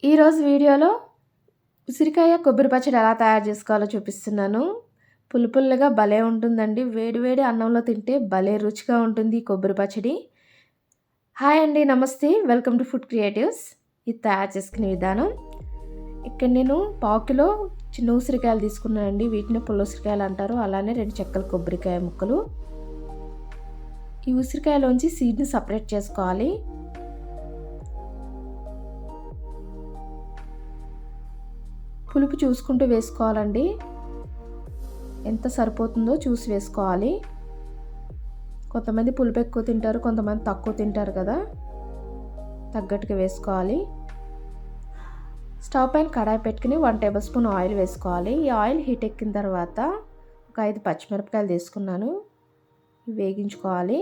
ఈరోజు వీడియోలో ఉసిరికాయ కొబ్బరి పచ్చడి ఎలా తయారు చేసుకోవాలో చూపిస్తున్నాను. పులుపులుగా భలే ఉంటుందండి. వేడివేడి అన్నంలో తింటే భలే రుచిగా ఉంటుంది ఈ కొబ్బరి పచ్చడి. హాయ్ అండి, నమస్తే, వెల్కమ్ టు ఫుడ్ క్రియేటివ్స్. ఇది తయారు చేసుకునే విధానం. ఇక్కడ నేను పావు కిలో చిన్న ఉసిరికాయలు తీసుకున్నానండి. వీటిని పుల్ల ఉసిరికాయలు అంటారు. అలానే 2 చెక్కల కొబ్బరికాయ ముక్కలు. ఈ ఉసిరికాయలోంచి సీడ్ని సపరేట్ చేసుకోవాలి. పులుపు చూసుకుంటూ వేసుకోవాలండి. ఎంత సరిపోతుందో చూసి వేసుకోవాలి. కొంతమంది పులుపు ఎక్కువ తింటారు, కొంతమంది తక్కువ తింటారు కదా, తగ్గట్టుగా వేసుకోవాలి. స్టవ్ పైన కడాయి పెట్టుకుని 1 టేబుల్ స్పూన్ ఆయిల్ వేసుకోవాలి. ఈ ఆయిల్ హీట్ ఎక్కిన తర్వాత ఒక 5 పచ్చిమిరపకాయలు తీసుకున్నాను. ఇవి వేగించుకోవాలి.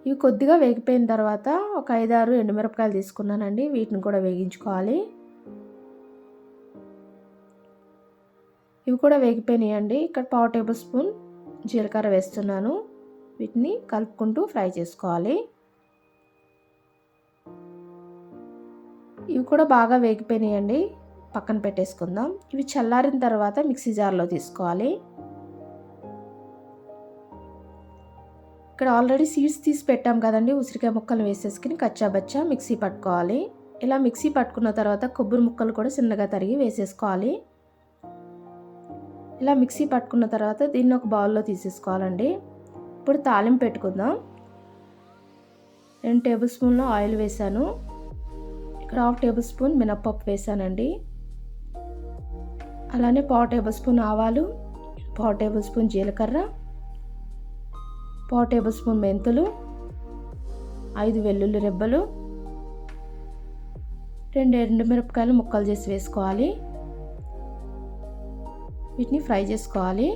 ఇవి కొద్దిగా వేగిపోయిన తర్వాత ఒక 5-6 ఎండుమిరపకాయలు తీసుకున్నానండి. వీటిని కూడా వేగించుకోవాలి. ఇవి కూడా వేగిపోయినాయండి. ఇక్కడ పావు టేబుల్ స్పూన్ జీలకర్ర వేస్తున్నాను. వీటిని కలుపుకుంటూ ఫ్రై చేసుకోవాలి. ఇవి కూడా బాగా వేగిపోయినాయండి. పక్కన పెట్టేసుకుందాం. ఇవి చల్లారిన తర్వాత మిక్సీ జార్లో తీసుకోవాలి. ఇక్కడ ఆల్రెడీ సీడ్స్ తీసి పెట్టాం కదండి. ఉసిరికాయ ముక్కలు వేసేసుకుని కచ్చాబచ్చా మిక్సీ పట్టుకోవాలి. ఇలా మిక్సీ పట్టుకున్న తర్వాత కొబ్బరి ముక్కలు కూడా చిన్నగా తరిగి వేసేసుకోవాలి. ఇలా మిక్సీ పట్టుకున్న తర్వాత దీన్ని ఒక బౌల్లో తీసేసుకోవాలండి. ఇప్పుడు తాలింపు పెట్టుకుందాం. 2 టేబుల్ స్పూన్ల ఆయిల్ వేసాను. ఇక్కడ 1/2 టేబుల్ స్పూన్ మినప్పప్పు వేసానండి. అలానే పావు టేబుల్ స్పూన్ ఆవాలు, పావు టేబుల్ స్పూన్ జీలకర్ర, పావు టేబుల్ స్పూన్ మెంతులు, 5 వెల్లుల్లి రెబ్బలు, 2 ఎండుమిరపకాయలు ముక్కలు చేసి వేసుకోవాలి. వీటిని ఫ్రై చేసుకోవాలి.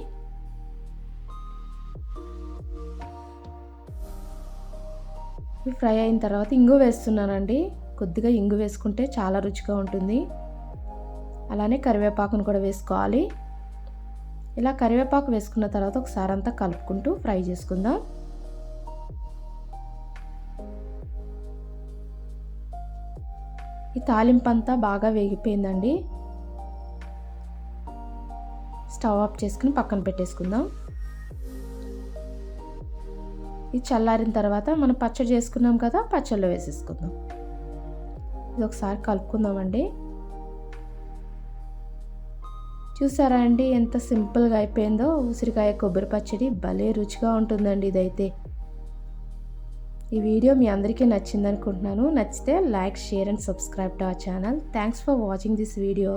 ఇవి ఫ్రై అయిన తర్వాత ఇంగు వేస్తున్నానండి. కొద్దిగా ఇంగు వేసుకుంటే చాలా రుచిగా ఉంటుంది. అలానే కరివేపాకును కూడా వేసుకోవాలి. ఇలా కరివేపాకు వేసుకున్న తర్వాత ఒకసారి అంతా కలుపుకుంటూ ఫ్రై చేసుకుందాం. ఈ తాలింపు అంతా బాగా వేగిపోయిందండి. స్టవ్ ఆఫ్ చేసుకుని పక్కన పెట్టేసుకుందాం. ఇది చల్లారిన తర్వాత మనం పచ్చడి చేసుకున్నాం కదా, పచ్చడిలో వేసేసుకుందాం. ఇది ఒకసారి కలుపుకుందామండి. చూసారా అండి ఎంత సింపుల్గా అయిపోయిందో ఉసిరికాయ కొబ్బరి పచ్చడి. భలే రుచిగా ఉంటుందండి ఇదైతే. ఈ వీడియో మీ అందరికీ నచ్చింది అనుకుంటున్నాను. నచ్చితే like, share and subscribe to our channel. Thanks for watching this video.